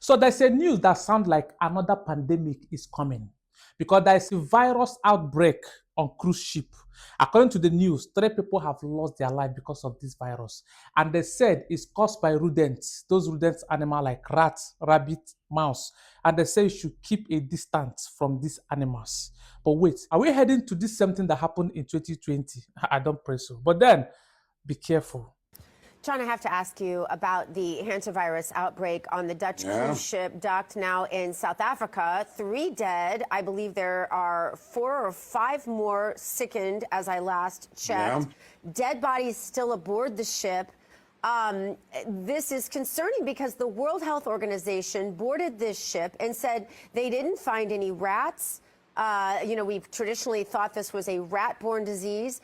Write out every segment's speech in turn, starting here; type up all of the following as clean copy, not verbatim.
So there's a news that sounds like another pandemic is coming because there's a virus outbreak on cruise ship. According to the news, 3 people have lost their life because of this virus. And they said it's caused by rodents, those rodents animals like rats, rabbit, mouse. And they say you should keep a distance from these animals. But wait, are we heading to this same thing that happened in 2020? I don't pray so. But then, be careful. John, I have to ask you about the hantavirus outbreak on the Dutch cruise ship docked now in South Africa. 3 dead. I believe there are 4 or 5 more sickened as I last checked. Dead bodies still aboard the ship. This is concerning because the World Health Organization boarded this ship and said they didn't find any rats. We've traditionally thought this was a rat-borne disease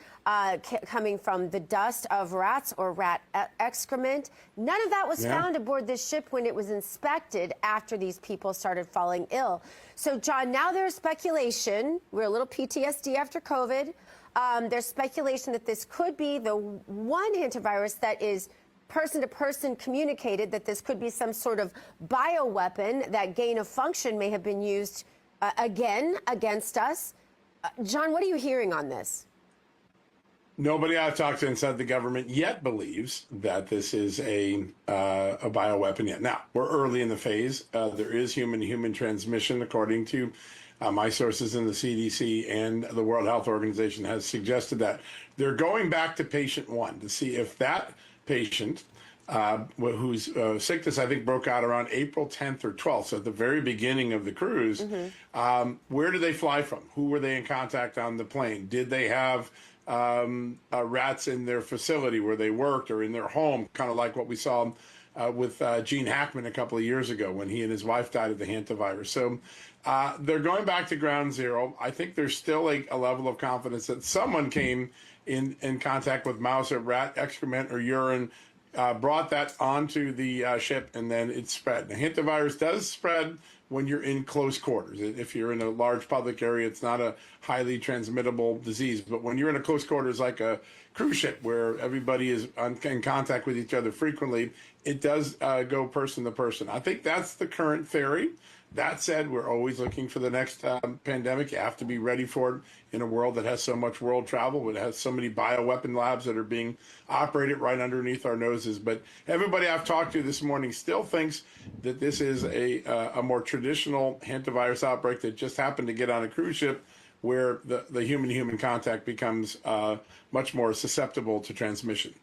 coming from the dust of rats or rat excrement. None of that was found aboard this ship when it was inspected after these people started falling ill. So, John, now there's speculation. We're a little PTSD after COVID. There's speculation that this could be the one hantavirus that is person-to-person communicated, that this could be some sort of bioweapon, that gain of function may have been used again against us. John, what are you hearing on this? Nobody I've talked to inside the government yet believes that this is a bioweapon yet. Now, we're early in the phase. There is human-to-human transmission, according to my sources in the CDC, and the World Health Organization has suggested that. They're going back to patient 1 to see if that patient whose sickness, I think, broke out around April 10th or 12th, so at the very beginning of the cruise. Where did they fly from? Who were they in contact on the plane? Did they have rats in their facility where they worked or in their home, kind of like what we saw with Gene Hackman a couple of years ago when he and his wife died of the hantavirus. So they're going back to ground zero. I think there's still a level of confidence that someone came in contact with mouse or rat excrement or urine, brought that onto the ship, and then it spread. The hantavirus does spread when you're in close quarters. If you're in a large public area, it's not a highly transmittable disease. But when you're in a close quarters like a cruise ship where everybody is in contact with each other frequently, it does go person to person. I think that's the current theory. That said, we're always looking for the next pandemic. You have to be ready for it in a world that has so much world travel, it has so many bioweapon labs that are being operated right underneath our noses. But everybody I've talked to this morning still thinks that this is a more traditional hantavirus outbreak that just happened to get on a cruise ship where the human-to-human contact becomes much more susceptible to transmission.